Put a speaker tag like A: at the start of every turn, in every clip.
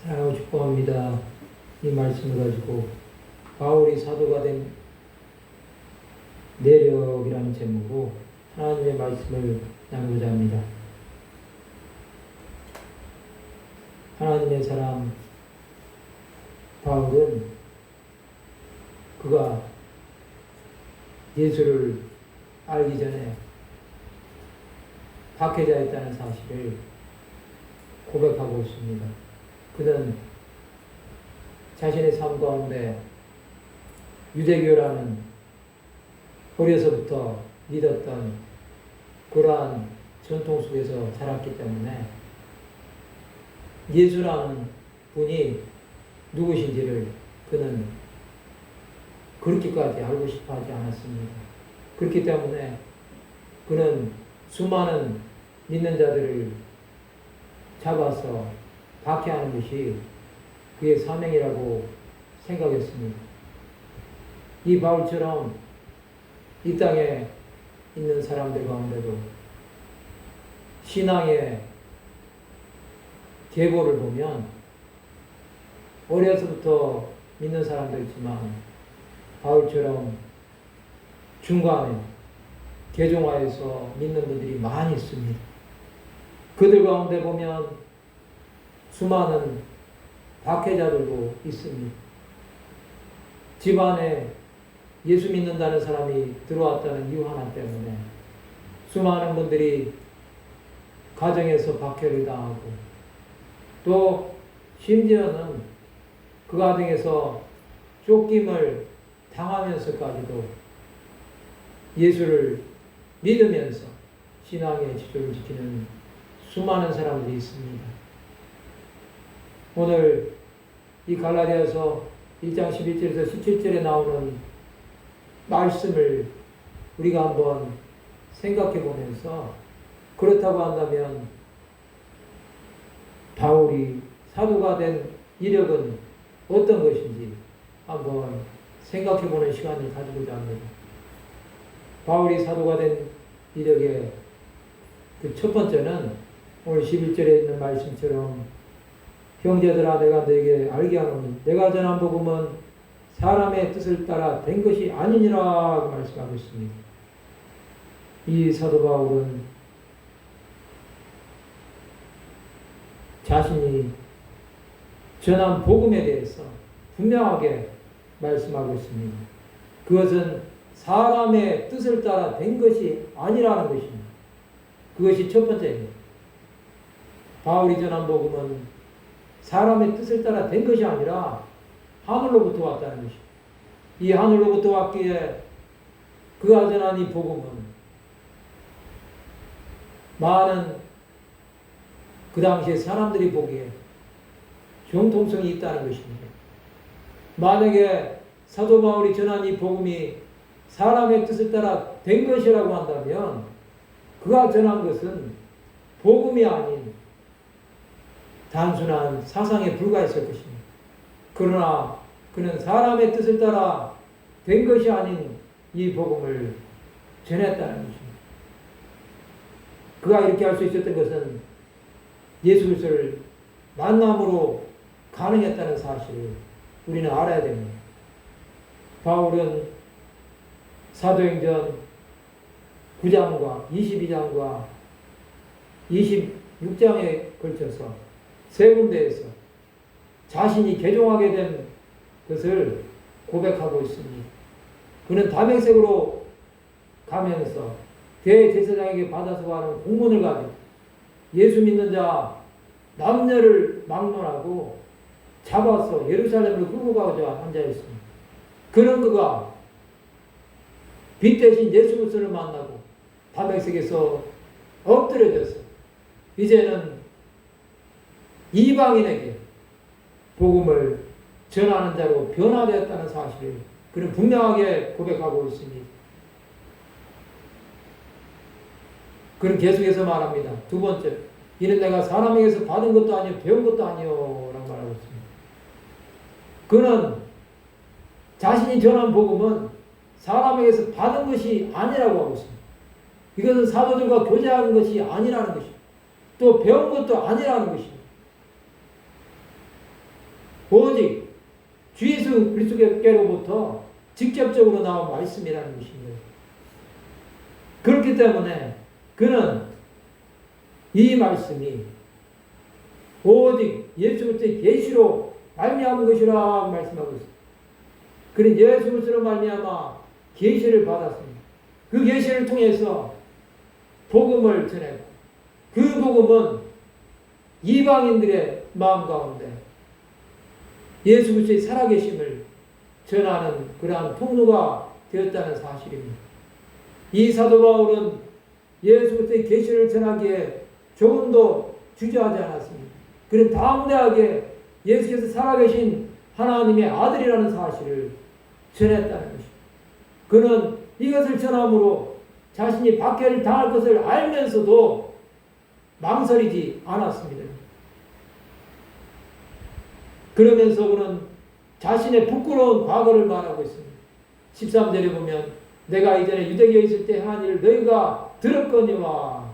A: 사랑하고 축복합니다. 이 말씀을 가지고 바울이 사도가 된 내력이라는 제목으로 하나님의 말씀을 나누고자 합니다. 하나님의 사람 바울은 그가 예수를 알기 전에 박해자였다는 사실을 고백하고 있습니다. 그는 자신의 삶 가운데 유대교라는 어려서부터 믿었던 그러한 전통 속에서 자랐기 때문에 예수라는 분이 누구신지를 그는 그렇게까지 알고 싶어 하지 않았습니다. 그렇기 때문에 그는 수많은 믿는 자들을 잡아서 박해하는 것이 그의 사명이라고 생각했습니다. 이 바울처럼 이 땅에 있는 사람들 가운데도 신앙의 계보를 보면 어려서부터 믿는 사람도 있지만 바울처럼 중간에 개종하여서 믿는 분들이 많이 있습니다. 그들 가운데 보면 수많은 박해자들도 있습니다. 집안에 예수 믿는다는 사람이 들어왔다는 이유 하나 때문에 수많은 분들이 가정에서 박해를 당하고 또 심지어는 그 가정에서 쫓김을 당하면서까지도 예수를 믿으면서 신앙의 지조를 지키는 수많은 사람들이 있습니다. 오늘 이 갈라디아서 1장 11절에서 17절에 나오는 말씀을 우리가 한번 생각해 보면서 그렇다고 한다면 바울이 사도가 된 이력은 어떤 것인지 한번 생각해 보는 시간을 가지고자 합니다. 바울이 사도가 된 이력의 그 첫 번째는 오늘 11절에 있는 말씀처럼 형제들아 내가 너에게 알게 하노니 내가 전한 복음은 사람의 뜻을 따라 된 것이 아니니라 말씀하고 있습니다. 이 사도 바울은 자신이 전한 복음에 대해서 분명하게 말씀하고 있습니다. 그것은 사람의 뜻을 따라 된 것이 아니라는 것입니다. 그것이 첫 번째입니다. 바울이 전한 복음은 사람의 뜻을 따라 된 것이 아니라 하늘로부터 왔다는 것입니다. 이 하늘로부터 왔기에 그가 전한 이 복음은 많은 그 당시에 사람들이 보기에 정통성이 있다는 것입니다. 만약에 사도 바울이 전한 이 복음이 사람의 뜻을 따라 된 것이라고 한다면 그가 전한 것은 복음이 아닌 단순한 사상에 불과했을 것입니다. 그러나 그는 사람의 뜻을 따라 된 것이 아닌 이 복음을 전했다는 것입니다. 그가 이렇게 할 수 있었던 것은 예수 그리스도를 만남으로 가능했다는 사실을 우리는 알아야 됩니다. 바울은 사도행전 9장과 22장과 26장에 걸쳐서 세 군데에서 자신이 개종하게 된 것을 고백하고 있습니다. 그는 담행색으로 가면서 대제사장에게 받아서 가는 공문을 가지고 예수 믿는 자 남녀를 막론하고 잡아서 예루살렘으로 끌고 가고자 한 자였습니다. 그런 그가 빛 대신 예수 그리스도를 만나고 담행색에서 엎드려져서 이제는 이방인에게 복음을 전하는 자로 변화되었다는 사실을 그는 분명하게 고백하고 있습니다. 그는 계속해서 말합니다. 두 번째, 이는 내가 사람에게서 받은 것도 아니요 배운 것도 아니요 라고 말하고 있습니다. 그는 자신이 전한 복음은 사람에게서 받은 것이 아니라고 하고 있습니다. 이것은 사도들과 교제하는 것이 아니라는 것입니다. 또 배운 것도 아니라는 것입니다. 오직 주 예수 그리스도께로부터 직접적으로 나온 말씀이라는 것입니다. 그렇기 때문에 그는 이 말씀이 오직 예수 그리스도의 계시로 말미암은 것이라고 말씀하고 있습니다. 그는 예수 그리스도로 말미암아 계시를 받았습니다. 그 계시를 통해서 복음을 전하고 그 복음은 이방인들의 마음 가운데 예수 그리스도의 살아계심을 전하는 그러한 통로가 되었다는 사실입니다. 이 사도 바울은 예수 그리스도의 계시를 전하기에 조금도 주저하지 않았습니다. 그는 담대하게 예수께서 살아계신 하나님의 아들이라는 사실을 전했다는 것입니다. 그는 이것을 전함으로 자신이 박해를 당할 것을 알면서도 망설이지 않았습니다. 그러면서 그는 자신의 부끄러운 과거를 말하고 있습니다. 13절에 보면 내가 이전에 유대교에 있을 때 한 일을 너희가 들었거니와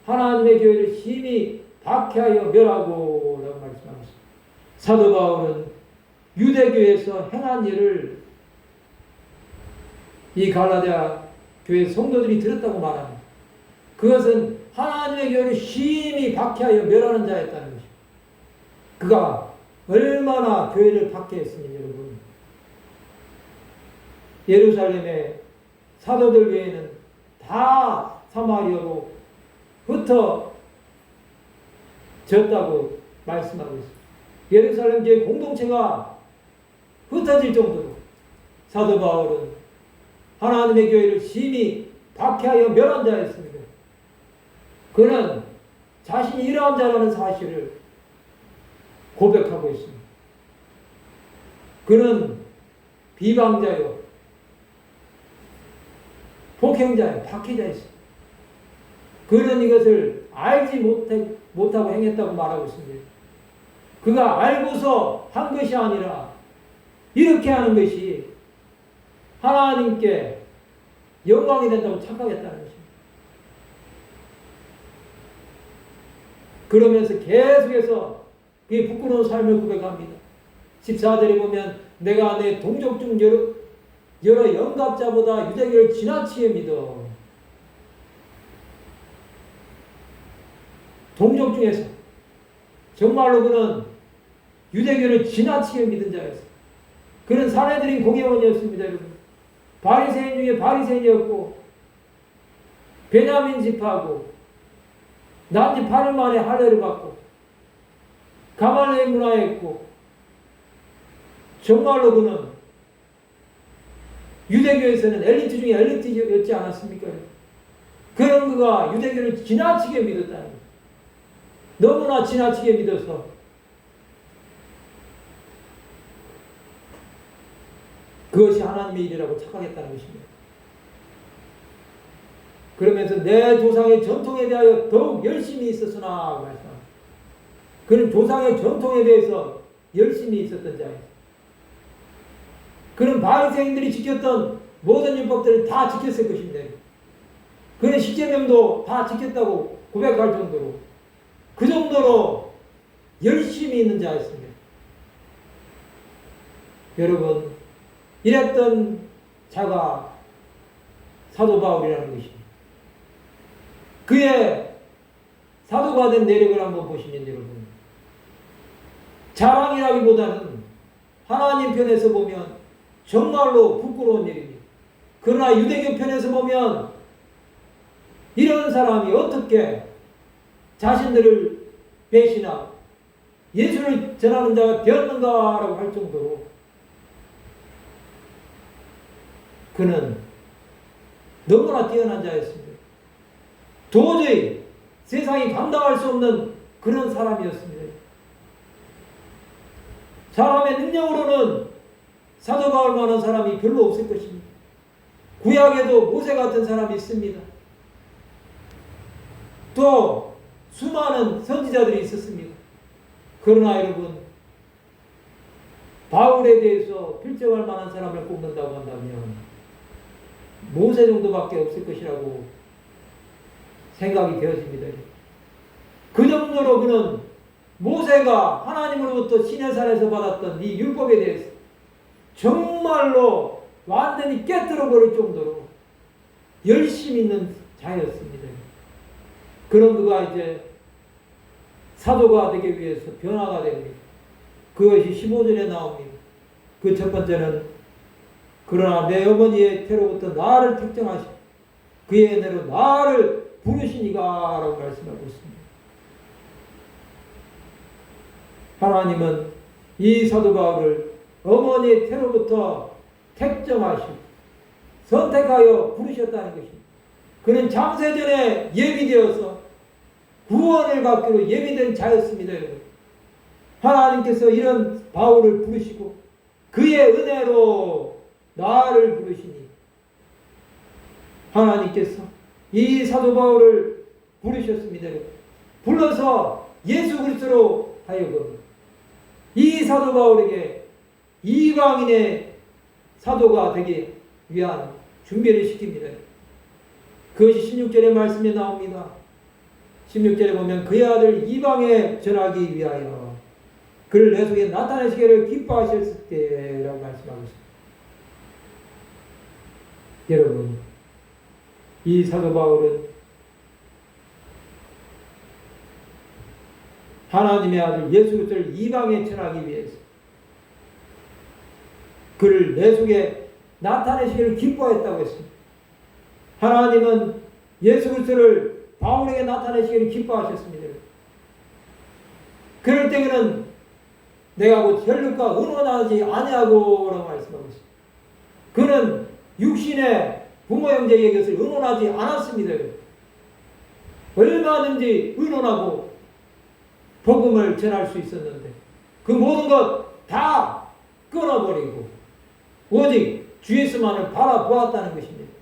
A: 하나님의 교회를 심히 박해하여 멸하고 라고 말씀하고 있습니다. 사도 바울은 유대교에서 행한 일을 이 갈라디아 교회 성도들이 들었다고 말합니다. 그것은 하나님의 교회를 심히 박해하여 멸하는 자였다는 것입니다. 그가 얼마나 교회를 박해했으면 여러분, 예루살렘의 사도들 외에는 다 사마리아로 흩어졌다고 말씀하고 있습니다. 예루살렘 교회 공동체가 흩어질 정도로 사도 바울은 하나님의 교회를 심히 박해하여 멸한 자였습니다. 그는 자신이 이러한 자라는 사실을 고백하고 있습니다. 그는 비방자요, 폭행자요, 박해자였습니다. 그는 이것을 알지 못하고 행했다고 말하고 있습니다. 그가 알고서 한 것이 아니라 이렇게 하는 것이 하나님께 영광이 된다고 착각했다는 것입니다. 그러면서 계속해서 이 부끄러운 삶을 고백합니다. 14절에 보면 내가 내 동족 중 여러 영갑자보다 유대교를 지나치게 믿어. 동족 중에서 정말로 그는 유대교를 지나치게 믿은 자였어요. 그는 사내들인 공회원이었습니다. 여러분. 바리새인 중에 바리새인이었고 베냐민 지파고 난지 8일 만에 할례를 받고 가말리엘 문화였고 정말로 그는 유대교에서는 엘리트 중에 엘리트였지 않았습니까? 그런 그가 유대교를 지나치게 믿었다는 거예요. 너무나 지나치게 믿어서 그것이 하나님의 일이라고 착각했다는 것입니다. 그러면서 내 조상의 전통에 대하여 더욱 열심히 있었으나 말씀합니다. 그는 조상의 전통에 대해서 열심히 있었던 자예요. 그는 바리새인들이 지켰던 모든 율법들을 다 지켰을 것입니다. 그는 십계명도 다 지켰다고 고백할 정도로 그 정도로 열심히 있는 자였습니다. 여러분, 이랬던 자가 사도 바울이라는 것입니다. 그의 사도가 된 내력을 한번 보시면 여러분, 자랑이라기보다는 하나님 편에서 보면 정말로 부끄러운 일입니다. 그러나 유대교 편에서 보면 이런 사람이 어떻게 자신들을 배신하고 예수를 전하는 자가 되었는가라고 할 정도로 그는 너무나 뛰어난 자였습니다. 도저히 세상이 감당할 수 없는 그런 사람이었습니다. 사람의 능력으로는 사도 바울만한 사람이 별로 없을 것입니다. 구약에도 모세 같은 사람이 있습니다. 또 수많은 선지자들이 있었습니다. 그러나 여러분, 바울에 대해서 필적할 만한 사람을 꼽는다고 한다면 모세 정도밖에 없을 것이라고 생각이 되어집니다. 그 정도로 그는 모세가 하나님으로부터 시내산에서 받았던 이 율법에 대해서 정말로 완전히 깨뜨려 버릴 정도로 열심히 있는 자였습니다. 그런 그가 이제 사도가 되기 위해서 변화가 됩니다. 그것이 15절에 나옵니다. 그 첫 번째는 그러나 내 어머니의 태로부터 나를 택정하시고 그의 은혜로 나를 부르시니가 라고 말씀하고 있습니다. 하나님은 이 사도 바울을 어머니의 태로부터 택정하시고 선택하여 부르셨다는 것입니다. 그는 장세전에 예비되어서 구원을 받기로 예비된 자였습니다. 여러분. 하나님께서 이런 바울을 부르시고 그의 은혜로 나를 부르시니 하나님께서 이 사도 바울을 부르셨습니다. 여러분. 불러서 예수 그리스도로 하여금 이 사도 바울에게 이방인의 사도가 되기 위한 준비를 시킵니다. 그것이 16절의 말씀에 나옵니다. 16절에 보면 그의 아들 이방에 전하기 위하여 그를 내 속에 나타내시기를 기뻐하셨을 때라고 말씀하고 있습니다. 여러분, 이 사도 바울은 하나님의 아들 예수 그리스도를 이방에 전하기 위해서 그를 내 속에 나타내시기를 기뻐했다고 했습니다. 하나님은 예수 그리스도를 바울에게 나타내시기를 기뻐하셨습니다. 그럴 때 그는 내가 곧 혈육과 의논하지 아니하고 라고 말씀하고 있습니다. 그는 육신의 부모 형제의 것을 의논하지 않았습니다. 얼마든지 의논하고 복음을 전할 수 있었는데 그 모든 것 다 끊어버리고 오직 주 예수만을 바라보았다는 것입니다.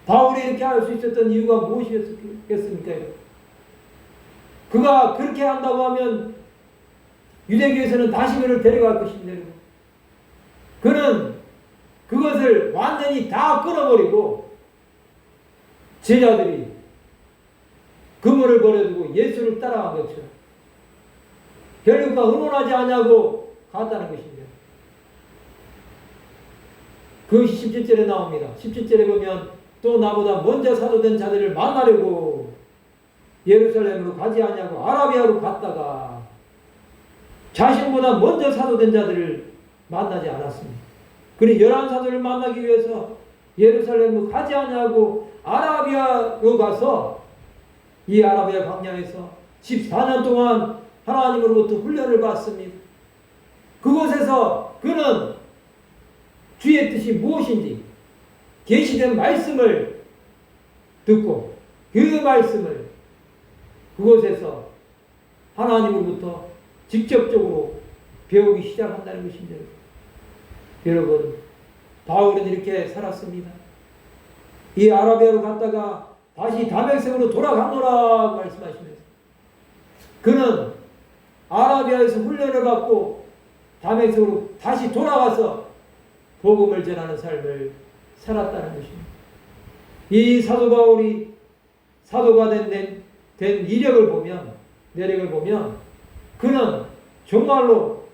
A: 바울이 이렇게 할 수 있었던 이유가 무엇이었겠습니까? 그가 그렇게 한다고 하면 유대교에서는 다시 그를 데려갈 것입니다. 그는 그것을 완전히 다 끊어버리고 제자들이 그물을 버려두고 예수를 따라간 것처럼 혈육과 의논하지 않냐고 갔다는 것입니다. 그것이 17절에 나옵니다. 17절에 보면 또 나보다 먼저 사도된 자들을 만나려고 예루살렘으로 가지 않냐고 아라비아로 갔다가 자신보다 먼저 사도된 자들을 만나지 않았습니다. 그리고 11사도를 만나기 위해서 예루살렘으로 가지 않냐고 아라비아로 가서 이 아라비아 광야에서 14년 동안 하나님으로부터 훈련을 받습니다. 그곳에서 그는 주의 뜻이 무엇인지 계시된 말씀을 듣고 그 말씀을 그곳에서 하나님으로부터 직접적으로 배우기 시작한다는 것입니다. 여러분, 바울은 이렇게 살았습니다. 이 아라비아로 갔다가 다시 다메섹으로 돌아가노라 말씀하시면서 그는 아라비아에서 훈련을 받고 다메섹으로 다시 돌아가서 복음을 전하는 삶을 살았다는 것입니다. 이 사도 바울이 사도가 된 이력을 보면, 내력을 보면 그는 정말로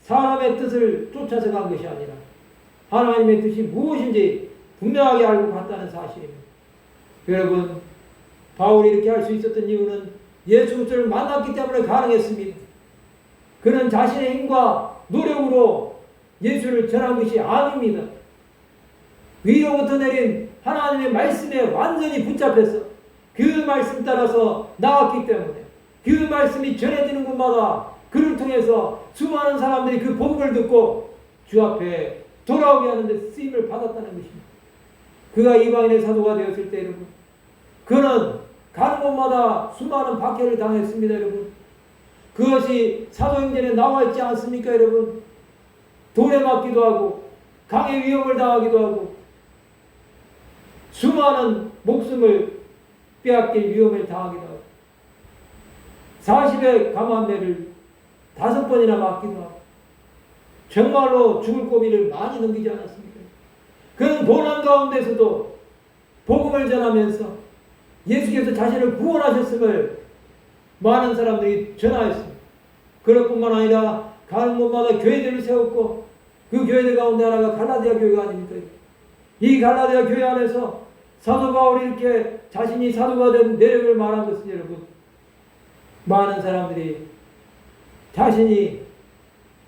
A: 사람의 뜻을 쫓아서 간 것이 아니라 하나님의 뜻이 무엇인지 분명하게 알고 갔다는 사실입니다. 여러분, 바울이 이렇게 할 수 있었던 이유는 예수 그리스도를 만났기 때문에 가능했습니다. 그는 자신의 힘과 노력으로 예수를 전한 것이 아닙니다. 위로부터 내린 하나님의 말씀에 완전히 붙잡혀서 그 말씀 따라서 나왔기 때문에 그 말씀이 전해지는 곳마다 그를 통해서 수많은 사람들이 그 복음을 듣고 주 앞에 돌아오게 하는데 쓰임을 받았다는 것입니다. 그가 이방인의 사도가 되었을 때 여러분, 그는 가는 곳마다 수많은 박해를 당했습니다. 여러분, 그것이 사도행전에 나와 있지 않습니까? 여러분, 돌에 맞기도 하고 강의 위협을 당하기도 하고 수많은 목숨을 빼앗길 위험을 당하기도 하고 40의 감암매를 5번이나 맞기도 하고 정말로 죽을 고비를 많이 넘기지 않았습니까? 그는 고난 가운데서도 복음을 전하면서 예수께서 자신을 구원하셨음을 많은 사람들이 전화했습니다. 그것뿐만 아니라 가는 곳마다 교회들을 세웠고 그 교회들 가운데 하나가 갈라디아 교회가 아닙니까? 이 갈라디아 교회 안에서 사도 바울이 이렇게 자신이 사도가 된 내력을 말한 것은 여러분, 많은 사람들이 자신이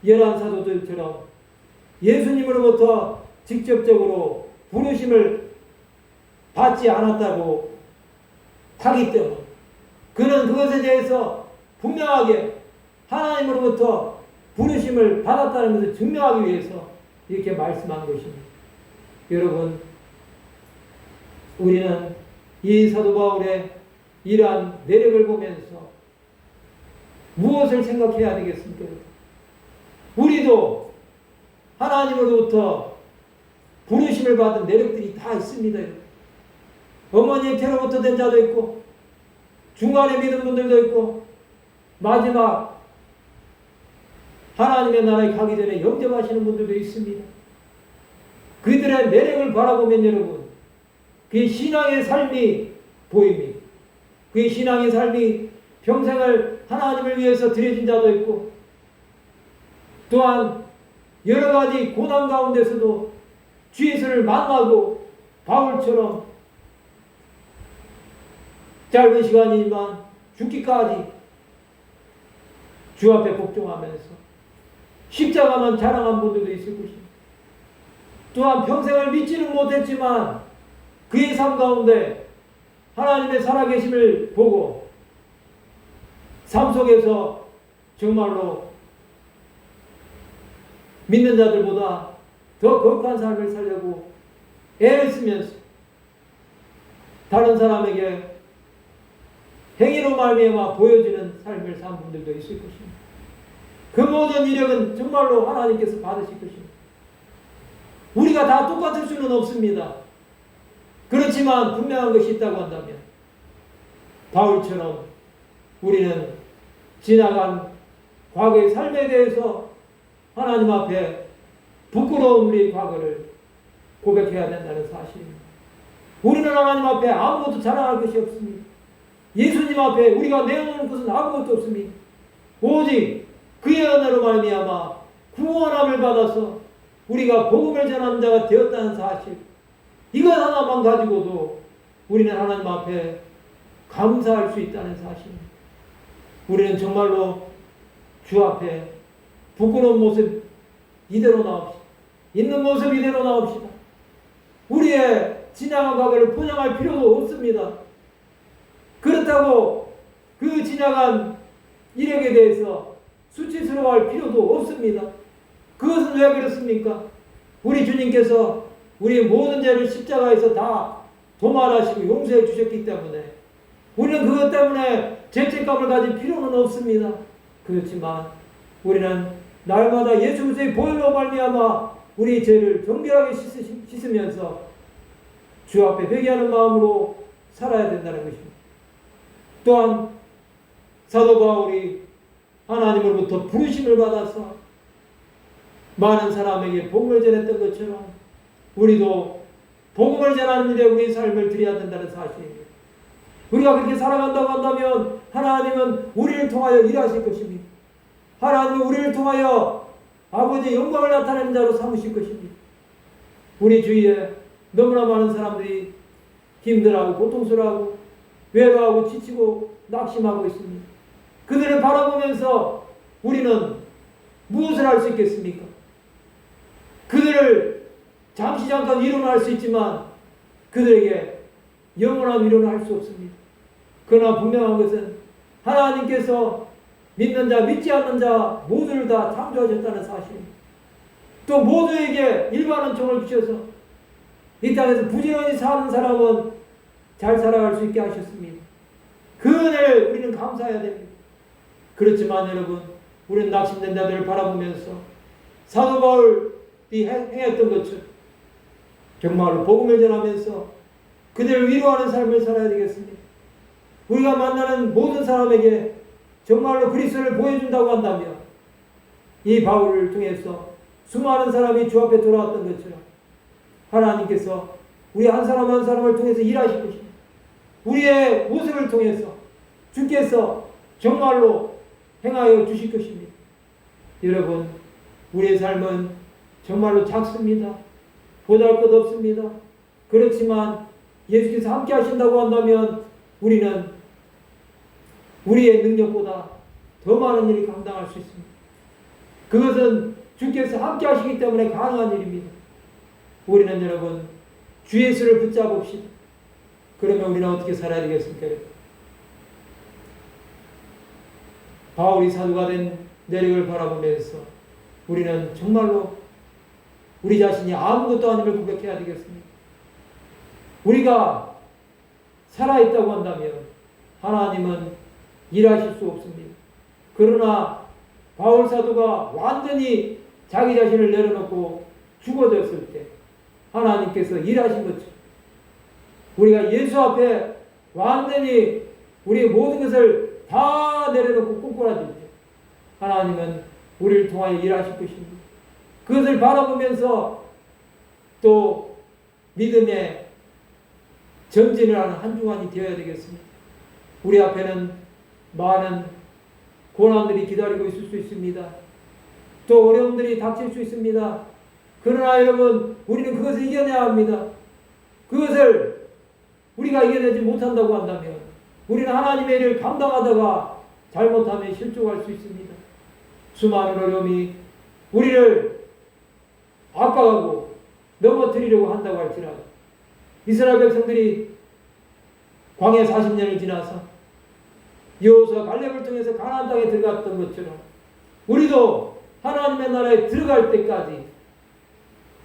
A: 열한 사도들처럼 예수님으로부터 직접적으로 부르심을 받지 않았다고 하기 때문에 그는 그것에 대해서 분명하게 하나님으로부터 부르심을 받았다는 것을 증명하기 위해서 이렇게 말씀한 것입니다. 여러분, 우리는 이 사도 바울의 이러한 내력을 보면서 무엇을 생각해야 되겠습니까? 우리도 하나님으로부터 부르심을 받은 내력들이 다 있습니다. 어머니의 태로부터 된 자도 있고 중간에 믿은 분들도 있고 마지막 하나님의 나라에 가기 전에 영접하시는 분들도 있습니다. 그들의 내력을 바라보면 여러분, 그의 신앙의 삶이 보입니다. 그의 신앙의 삶이 평생을 하나님을 위해서 드려진 자도 있고 또한 여러 가지 고난 가운데서도 주 예수를 만나고 바울처럼 짧은 시간이지만 죽기까지 주 앞에 복종하면서 십자가만 자랑한 분들도 있을 것입니다. 또한 평생을 믿지는 못했지만 그의 삶 가운데 하나님의 살아계심을 보고 삶 속에서 정말로 믿는 자들보다 더 거룩한 삶을 살려고 애를 쓰면서 다른 사람에게 행위로 말미암아 보여지는 삶을 산 분들도 있을 것입니다. 그 모든 이력은 정말로 하나님께서 받으실 것입니다. 우리가 다 똑같을 수는 없습니다. 그렇지만 분명한 것이 있다고 한다면 바울처럼 우리는 지나간 과거의 삶에 대해서 하나님 앞에 부끄러운 우리의 과거를 고백해야 된다는 사실입니다. 우리는 하나님 앞에 아무것도 자랑할 것이 없습니다. 예수님 앞에 우리가 내어놓은 것은 아무것도 없습니다. 오직 그의 은혜로 말미암아 구원함을 받아서 우리가 복음을 전하는 자가 되었다는 사실, 이것 하나만 가지고도 우리는 하나님 앞에 감사할 수 있다는 사실입니다. 우리는 정말로 주 앞에 부끄러운 모습 이대로 나옵시다. 있는 모습 이대로 나옵시다. 우리의 지나간 과거를 포장할 필요도 없습니다. 그렇다고 그 지나간 이력에 대해서 수치스러워할 필요도 없습니다. 그것은 왜 그렇습니까? 우리 주님께서 우리의 모든 죄를 십자가에서 다 도말하시고 용서해 주셨기 때문에 우리는 그것 때문에 죄책감을 가질 필요는 없습니다. 그렇지만 우리는 날마다 예수 그리스도의 보혈로 말미암아 우리 죄를 정결하게 씻으면서 주 앞에 회개하는 마음으로 살아야 된다는 것입니다. 또한 사도 바울이 하나님으로부터 부르심을 받아서 많은 사람에게 복음을 전했던 것처럼 우리도 복음을 전하는 일에 우리의 삶을 드려야 된다는 사실입니다. 우리가 그렇게 살아간다고 한다면 하나님은 우리를 통하여 일하실 것입니다. 하나님은 우리를 통하여 아버지의 영광을 나타내는 자로 삼으실 것입니다. 우리 주위에 너무나 많은 사람들이 힘들어하고 고통스러워하고 외로워하고 지치고 낙심하고 있습니다. 그들을 바라보면서 우리는 무엇을 할 수 있겠습니까? 그들을 잠시 잠깐 위로는 할 수 있지만 그들에게 영원한 위로는 할 수 없습니다. 그러나 분명한 것은 하나님께서 믿는 자, 믿지 않는 자 모두를 다 창조하셨다는 사실입니다. 또 모두에게 일반은 종을 주셔서 이 땅에서 부지런히 사는 사람은 잘 살아갈 수 있게 하셨습니다. 그 은혜를 우리는 감사해야 됩니다. 그렇지만 여러분, 우리는 낙심된 자들을 바라보면서 사도 바울이 행했던 것처럼 정말로 복음을 전하면서 그들을 위로하는 삶을 살아야 되겠습니다. 우리가 만나는 모든 사람에게 정말로 그리스도를 보여준다고 한다면 이 바울을 통해서 수많은 사람이 주 앞에 돌아왔던 것처럼 하나님께서 우리 한 사람 한 사람을 통해서 일하실 것입니다. 우리의 모습을 통해서 주께서 정말로 행하여 주실 것입니다. 여러분, 우리의 삶은 정말로 작습니다. 보잘것없습니다. 그렇지만 예수께서 함께 하신다고 한다면 우리는 우리의 능력보다 더 많은 일이 감당할 수 있습니다. 그것은 주께서 함께 하시기 때문에 가능한 일입니다. 우리는 여러분 주 예수를 붙잡읍시다. 그러면 우리는 어떻게 살아야 되겠습니까? 바울이 사도가 된 내력을 바라보면서 우리는 정말로 우리 자신이 아무것도 아님을 고백해야 되겠습니다. 우리가 살아있다고 한다면 하나님은 일하실 수 없습니다. 그러나 바울 사도가 완전히 자기 자신을 내려놓고 죽어졌을 때 하나님께서 일하신 것처럼 우리가 예수 앞에 완전히 우리의 모든 것을 다 내려놓고 꼬꾸라질 때 하나님은 우리를 통하여 일하실 것입니다. 그것을 바라보면서 또 믿음의 전진을 하는 한 주간이 되어야 되겠습니다. 우리 앞에는 많은 고난들이 기다리고 있을 수 있습니다. 또 어려움들이 닥칠 수 있습니다. 그러나 여러분, 우리는 그것을 이겨내야 합니다. 그것을 우리가 이겨내지 못한다고 한다면 우리는 하나님의 일을 감당하다가 잘못하면 실족할 수 있습니다. 수많은 어려움이 우리를 압박하고 넘어뜨리려고 한다고 할지라도 이스라엘 백성들이 광야 40년을 지나서 여호수아 갈렙을 통해서 가나안 땅에 들어갔던 것처럼 우리도 하나님의 나라에 들어갈 때까지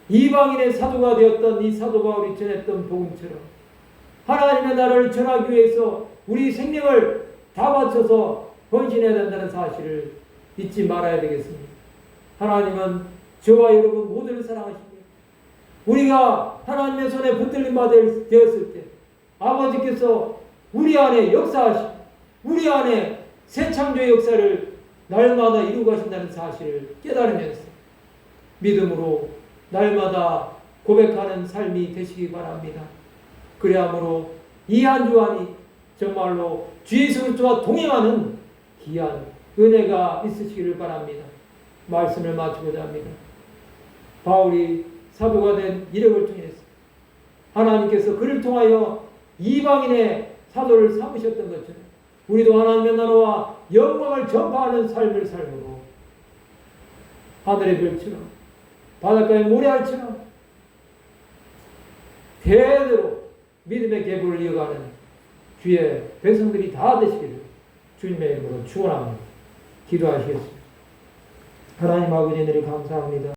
A: 이방인의 사도가 되었던 이 사도 바울이 전했던 복음처럼 하나님의 나라를 전하기 위해서 우리 생명을 다 바쳐서 헌신해야 된다는 사실을 잊지 말아야 되겠습니다. 하나님은 저와 여러분 모두를 사랑하십니다. 우리가 하나님의 손에 붙들림 되었을 때 아버지께서 우리 안에 역사하시고 우리 안에 새 창조의 역사를 날마다 이루고 가신다는 사실을 깨달으면서 믿음으로 날마다 고백하는 삶이 되시기 바랍니다. 그래야므로 이 한 주간이 정말로 주 예수 그리스도와 동행하는 귀한 은혜가 있으시기를 바랍니다. 말씀을 마치고자 합니다. 바울이 사도가 된 이력을 통해서 하나님께서 그를 통하여 이방인의 사도를 삼으셨던 것처럼 우리도 하나님의 나라와 영광을 전파하는 삶을 삶으로 하늘의 별처럼 바닷가의 모래알처럼 대대로 믿음의 계보를 이어가는 주의 백성들이 다 되시기를 주님의 이름으로 축원합니다. 기도하시겠습니다. 하나님 아버지 은혜를 감사합니다.